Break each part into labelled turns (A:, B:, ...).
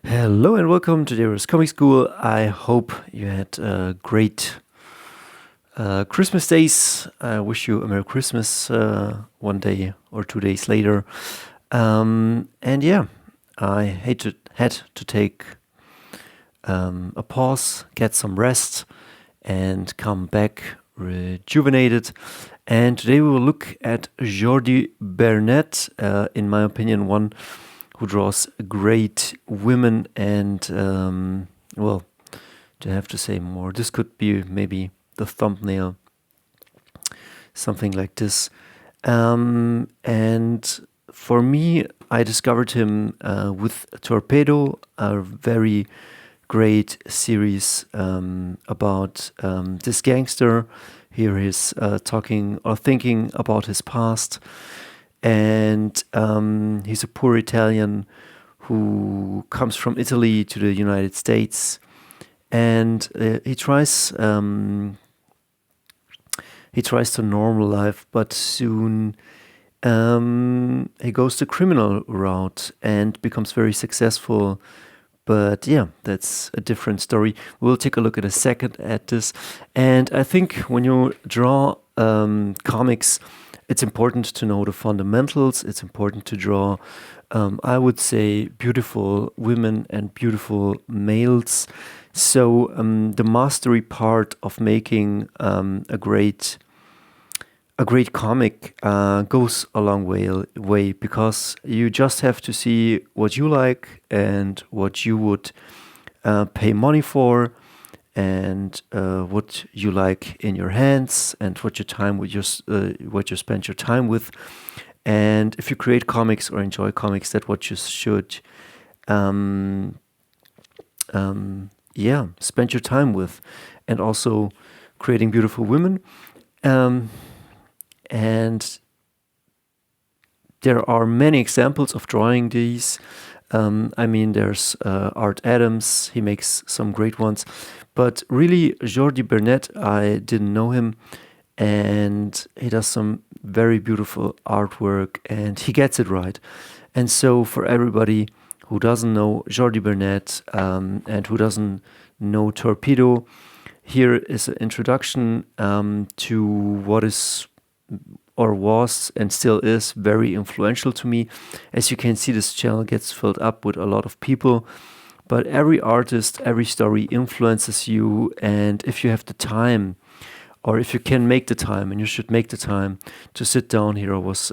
A: Hello and welcome to JORDI's Comic School. I hope you had great Christmas days. I wish you a Merry Christmas one day or 2 days later. And yeah, I had to take a pause, get some rest, and come back rejuvenated. And today we will look at Jordi Bernet, in my opinion, one who draws great women and, well, to have to say more, this could be maybe the thumbnail, something like this. And for me, I discovered him with Torpedo, a very great series about this gangster. Here he's talking or thinking about his past. And he's a poor Italian who comes from Italy to the United States, and he tries to normal life, but soon he goes the criminal route and becomes very successful. But yeah, that's a different story. We'll take a look at a second at this. And I think when you draw comics, it's important to know the fundamentals. It's important to draw, I would say, beautiful women and beautiful males. So the mastery part of making a great comic goes a long way because you just have to see what you like and what you would pay money for, and what you like in your hands, and what you spend your time with. And if you create comics or enjoy comics, that's what you should, spend your time with, and also creating beautiful women. And there are many examples of drawing these. There's Art Adams. He makes some great ones. But really, Jordi Bernet, I didn't know him. And he does some very beautiful artwork. And he gets it right. And so for everybody who doesn't know Jordi Bernet and who doesn't know Torpedo, here is an introduction to what is or was and still is very influential to me. As you can see, this channel gets filled up with a lot of people, but every artist, every story influences you. And if you have the time, or if you can make the time, and you should make the time to sit down here. I was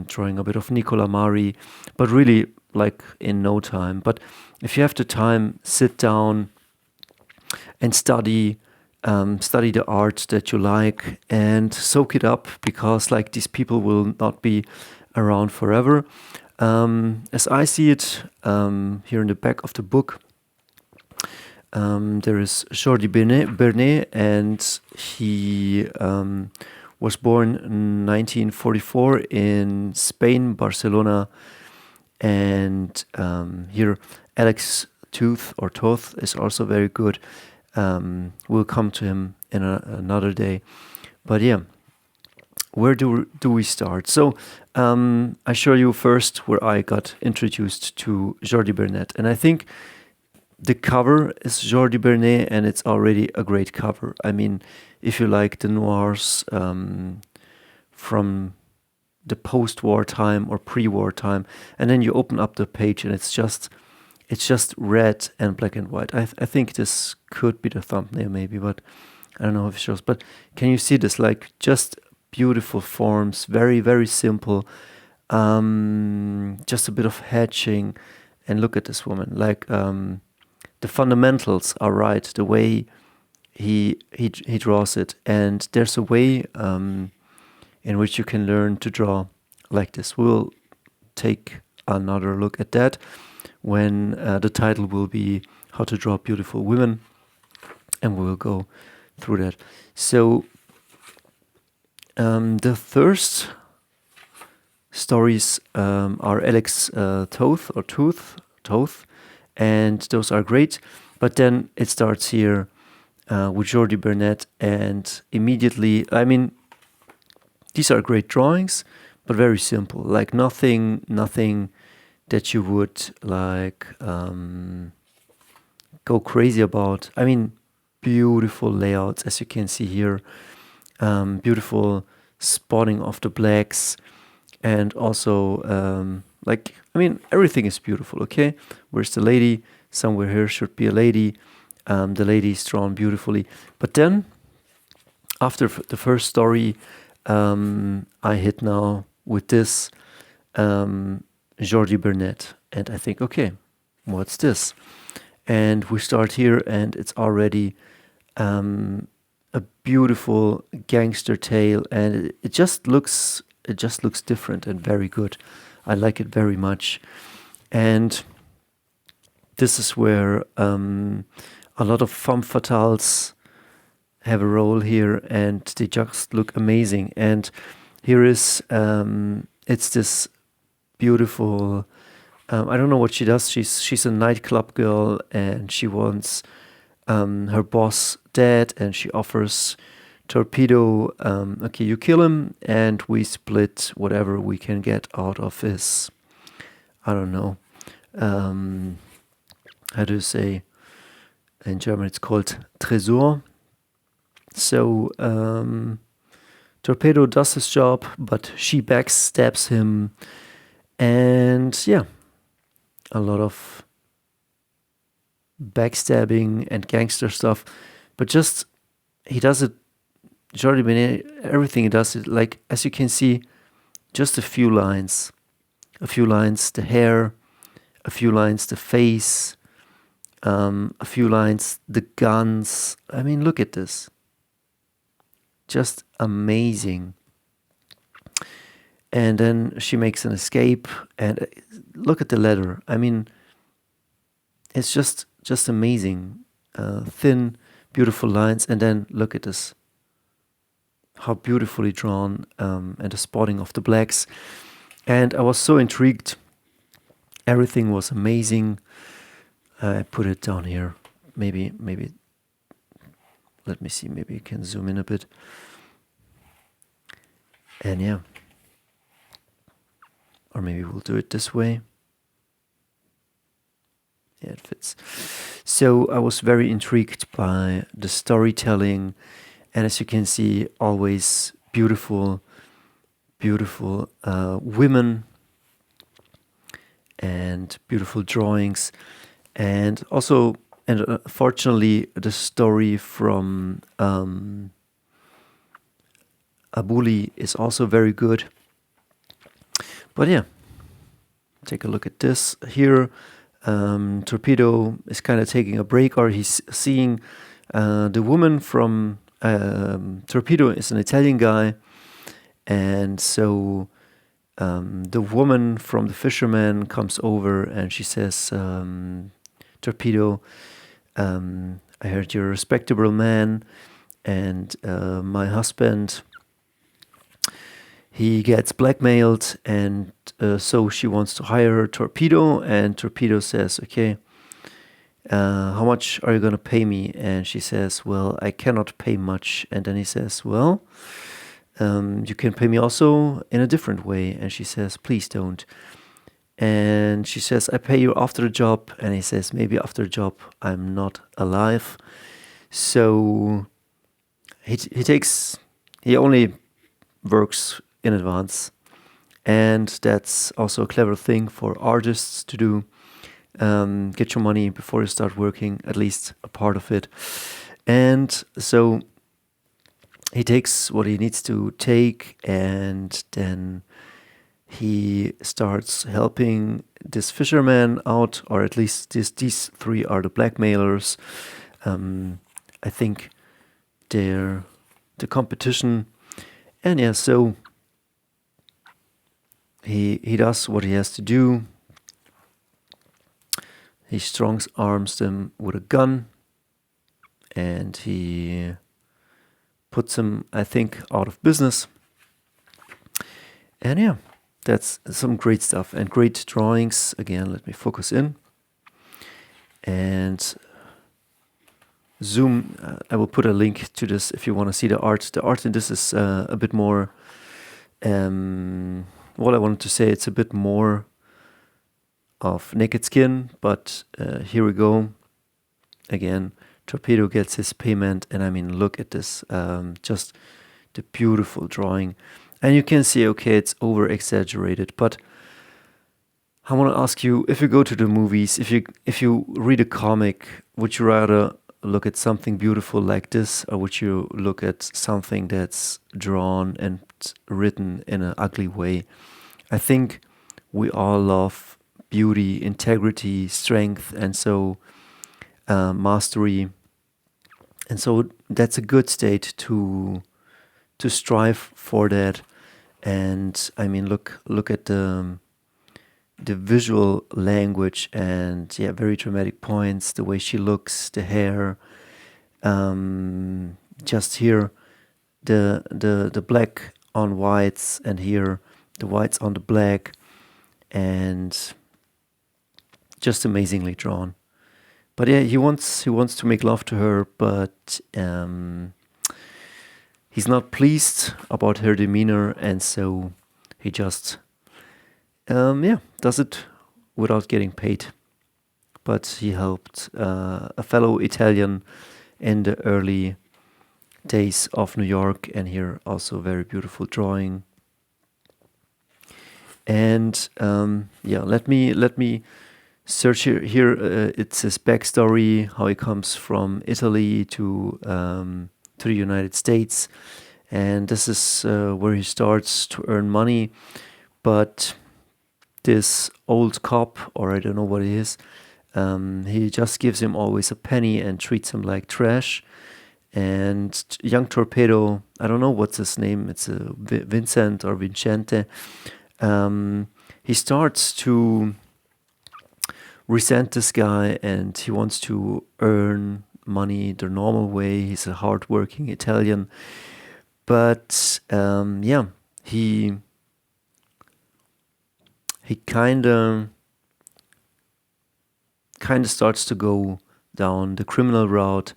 A: drawing a bit of Nicola Mari, but really like in no time. But if you have the time, sit down and study the art that you like and soak it up, because like these people will not be around forever. As I see it, here in the back of the book, there is Jordi Bernet, and he was born in 1944 in Spain, Barcelona. And here Alex Toth is also very good. We'll come to him in another day. But yeah, where do we start? So I show you first where I got introduced to Jordi Bernet. And I think the cover is Jordi Bernet, and it's already a great cover. I mean, if you like the noirs from the post-war time or pre-war time, and then you open up the page and it's just red and black and white. I think this could be the thumbnail maybe, but I don't know if it shows. But can you see this? Like, just beautiful forms, very, very simple. Just a bit of hatching. And look at this woman. Like, the fundamentals are right, the way he draws it. And there's a way in which you can learn to draw like this. We'll take another look at that when the title will be How to Draw Beautiful Women, and we will go through that. So the first stories are Alex Toth, and those are great. But then it starts here with Jordi Bernet, and immediately, I mean, these are great drawings, but very simple, like nothing that you would like go crazy about. I mean, beautiful layouts, as you can see here. Beautiful spotting of the blacks, and also like, I mean, everything is beautiful. Okay, where's the lady? Somewhere here should be a lady. The lady is drawn beautifully, but then after the first story, I hit now with this JORDI BERNET, and I think, okay, what's this? And we start here, and it's already a beautiful gangster tale, and it just looks different and very good. I like it very much, and this is where a lot of femme fatales have a role here, and they just look amazing. And here is it's this beautiful. I don't know what she does. She's a nightclub girl, and she wants her boss dead, and she offers Torpedo, okay, you kill him, and we split whatever we can get out of his, I don't know, how do you say, in German it's called Tresor. So Torpedo does his job, but she backstabs him, and yeah, a lot of backstabbing and gangster stuff, but just he does it. JORDI BERNET, everything he does it, like, as you can see, just a few lines, the hair, a few lines, the face, a few lines, the guns. I mean, look at this, just amazing. And then she makes an escape, and look at the letter. I mean, it's just amazing. Thin, beautiful lines, and then look at this. How beautifully drawn, and the spotting of the blacks. And I was so intrigued. Everything was amazing. I put it down here. Maybe, let me see, maybe you can zoom in a bit. And yeah. Or maybe we'll do it this way. Yeah, it fits. So I was very intrigued by the storytelling, and as you can see, always beautiful women and beautiful drawings, and also, and fortunately, the story from Abuli is also very good. But yeah, take a look at this here. Torpedo is kind of taking a break, or he's seeing the woman from Torpedo is an Italian guy, and so the woman from the fisherman comes over, and she says, Torpedo, I heard you're a respectable man, and my husband, he gets blackmailed, and so she wants to hire Torpedo, and Torpedo says, okay, how much are you going to pay me? And she says, well, I cannot pay much. And then he says, well, you can pay me also in a different way. And she says, please don't. And she says, I pay you after the job. And he says, maybe after the job I'm not alive. So he only works in advance. And that's also a clever thing for artists to do. Get your money before you start working, at least a part of it. And so he takes what he needs to take, and then he starts helping this fisherman out, or at least these three are the blackmailers. I think they're the competition. And yeah, so he does what he has to do. He strong arms them with a gun, and he puts them, I think, out of business. And yeah, that's some great stuff and great drawings. Again, let me focus in and zoom. I will put a link to this if you want to see the art. The art in this is a bit more, what I wanted to say, it's a bit more of naked skin, but here we go. Again, Torpedo gets his payment, and I mean, look at this, just the beautiful drawing. And you can see, okay, it's over exaggerated, but I want to ask you, if you go to the movies, if you read a comic, would you rather look at something beautiful like this, or would you look at something that's drawn and written in an ugly way? I think we all love beauty, integrity, strength, and so mastery. And so that's a good state to strive for that. And I mean, look at the visual language, and yeah, very dramatic points, the way she looks, the hair, just here the black on whites, and here the whites on the black, and just amazingly drawn. But yeah, he wants to make love to her, but he's not pleased about her demeanor, and so he just does it without getting paid. But he helped a fellow Italian in the early days of New York, and here also very beautiful drawing. And let me search here. It's his backstory, how he comes from Italy to the United States, and this is where he starts to earn money. But this old cop, or I don't know what it is, he just gives him always a penny and treats him like trash. And young Torpedo, I don't know what's his name, it's Vincent or Vincente, he starts to resent this guy, and he wants to earn money the normal way. He's a hardworking Italian, but he kind of starts to go down the criminal route,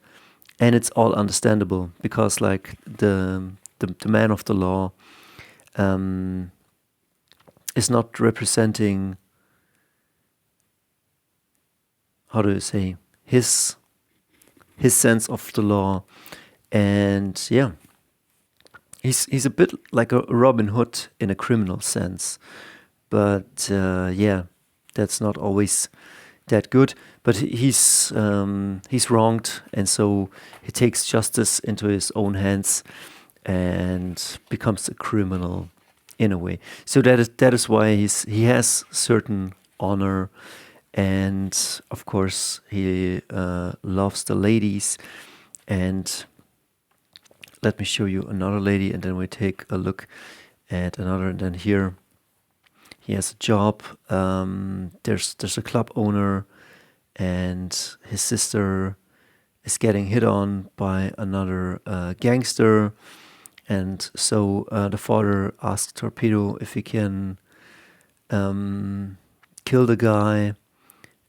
A: and it's all understandable because, like, the man of the law is not representing, how do you say, his sense of the law. And yeah, he's a bit like a Robin Hood in a criminal sense, but that's not always that good. But he's wronged, and so he takes justice into his own hands and becomes a criminal in a way. So that is why he has certain honor, and of course he loves the ladies. And let me show you another lady, and then we take a look at another. And then here he has a job. There's a club owner, and his sister is getting hit on by another gangster. And so the father asks Torpedo if he can kill the guy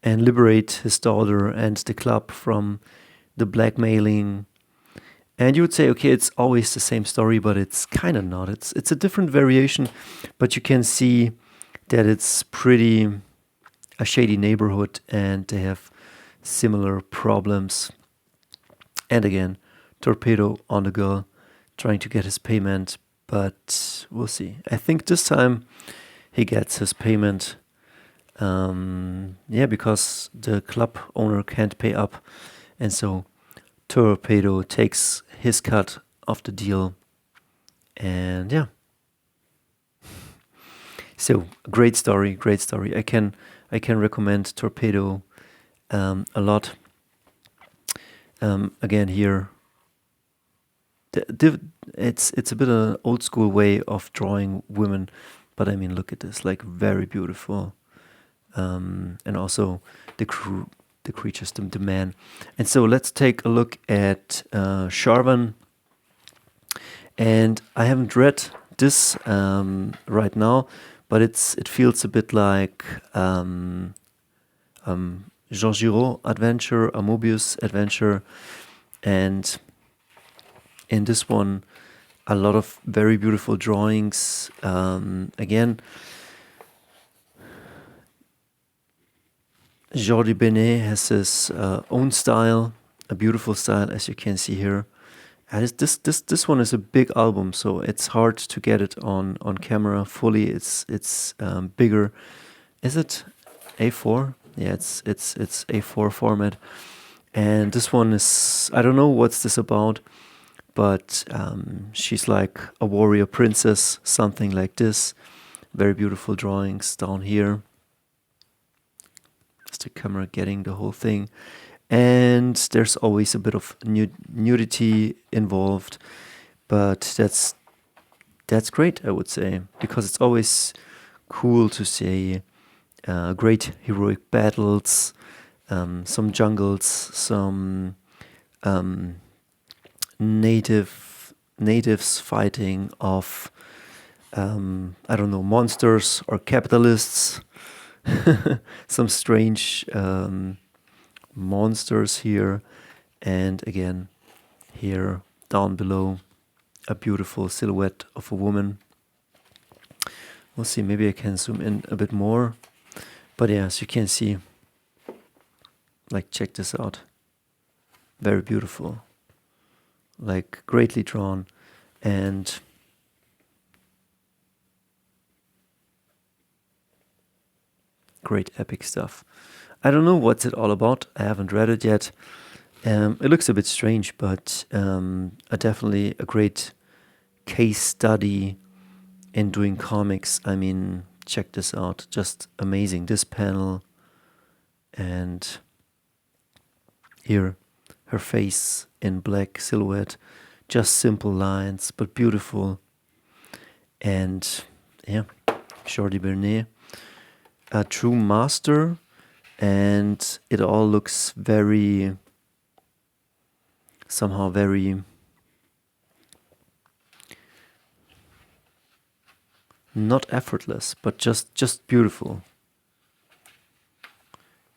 A: and liberate his daughter and the club from the blackmailing. And you would say, okay, it's always the same story, but it's kind of not. It's a different variation, but you can see that it's pretty a shady neighborhood, and they have similar problems. And again, Torpedo on the go, trying to get his payment, but we'll see. I think this time he gets his payment. Because the club owner can't pay up, and so Torpedo takes his cut of the deal. And yeah, so great story. I can recommend Torpedo a lot. Again here, it's a bit of an old school way of drawing women, but I mean, look at this, like, very beautiful. And also the creatures, the man. And so let's take a look at Sarvan. And I haven't read this right now, but it feels a bit like Jean Giraud adventure, a Mobius adventure. And in this one, a lot of very beautiful drawings. Again, Jordi Benet has his own style, a beautiful style, as you can see here. And this one is a big album, so it's hard to get it on camera fully. It's bigger. Is it A4? Yeah, it's A4 format. And this one is, I don't know what's this about, but she's like a warrior princess, something like this. Very beautiful drawings down here. Just the camera getting the whole thing. And there's always a bit of nudity involved, but that's great, I would say, because it's always cool to see great heroic battles, some jungles, some natives fighting off, I don't know, monsters or capitalists. Some strange monsters here, and again here down below a beautiful silhouette of a woman. We'll see, maybe I can zoom in a bit more, but yeah, as you can see, like, check this out, very beautiful, like greatly drawn, and great epic stuff. I don't know what's it all about. I haven't read it yet. It looks a bit strange, but definitely a great case study in doing comics. I mean, check this out. Just amazing. This panel, and here, her face in black silhouette. Just simple lines, but beautiful. And yeah, Jordi Bernet, a true master. And it all looks very, somehow very not effortless, but just beautiful.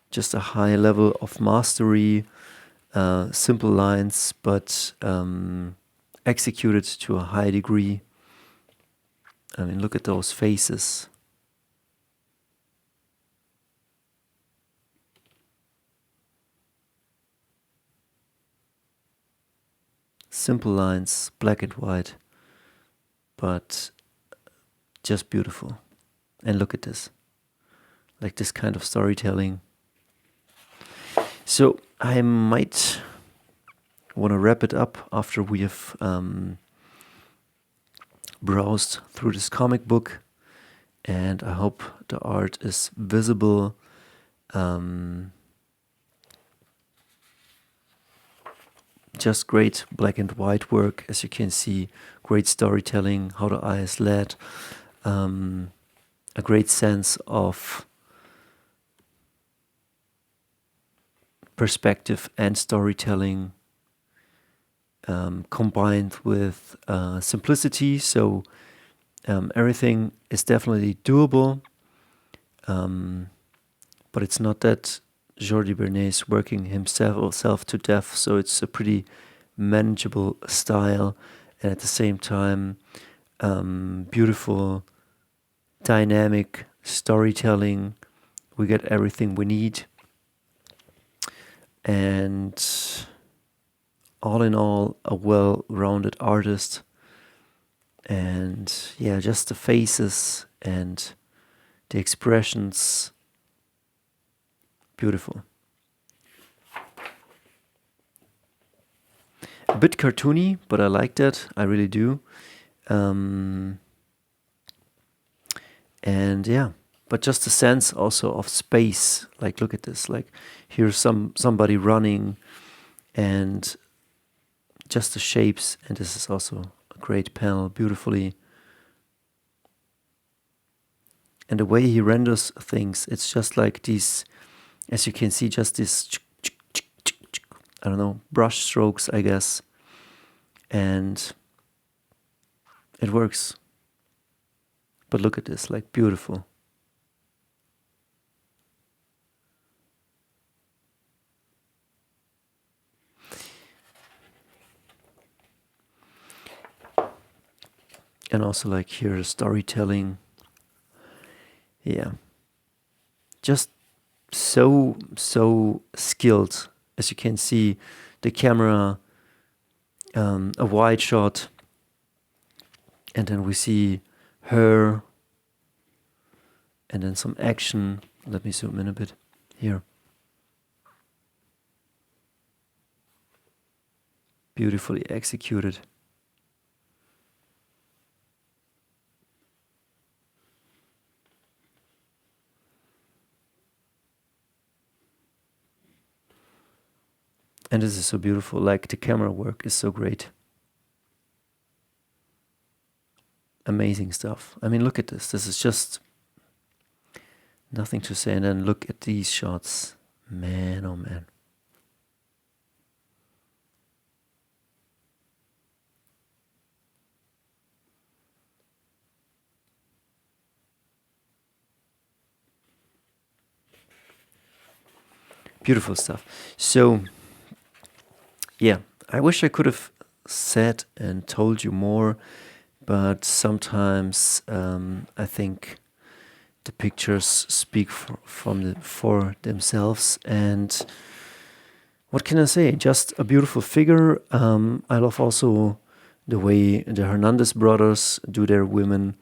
A: Just a high level of mastery, simple lines, but executed to a high degree. I mean, look at those faces. Simple lines, black and white, but just beautiful. And look at this, like this kind of storytelling. So I might want to wrap it up after we have browsed through this comic book, and I hope the art is visible. Just great black and white work, as you can see. Great storytelling, how the eye is led. A great sense of perspective and storytelling, combined with simplicity. So everything is definitely doable, but it's not that Jordi Bernet is working himself to death, so it's a pretty manageable style, and at the same time beautiful, dynamic storytelling. We get everything we need, and all in all, a well-rounded artist. And yeah, just the faces and the expressions, beautiful. A bit cartoony, but I like that. I really do. And yeah, but just a sense also of space. Like, look at this. Like, here's somebody running, and just the shapes. And this is also a great panel, beautifully. And the way he renders things, it's just like these, as you can see, just this, I don't know, brush strokes, I guess. And it works. But look at this, like, beautiful. And also, like, here, storytelling. Yeah. Just so skilled. As you can see, the camera, a wide shot, and then we see her, and then some action. Let me zoom in a bit here. Beautifully executed. And this is so beautiful, like the camera work is so great. Amazing stuff. I mean, look at this. This is just nothing to say. And then look at these shots. Man, oh man. Beautiful stuff. So, yeah, I wish I could have said and told you more, but sometimes I think the pictures speak for themselves. And what can I say? Just a beautiful figure. I love also the way the Hernandez brothers do their women,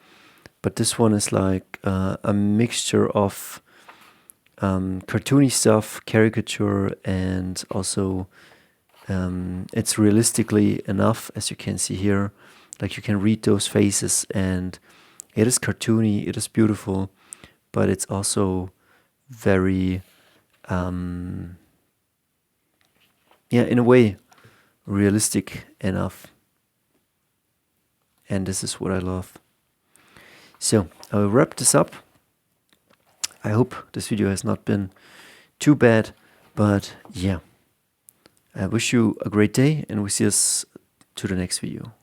A: but this one is like a mixture of cartoony stuff, caricature, and also it's realistically enough, as you can see here. Like you can read those faces, and it is cartoony, it is beautiful, but it's also very, in a way, realistic enough. And this is what I love. So I will wrap this up. I hope this video has not been too bad, but yeah. I wish you a great day, and we see us to the next video.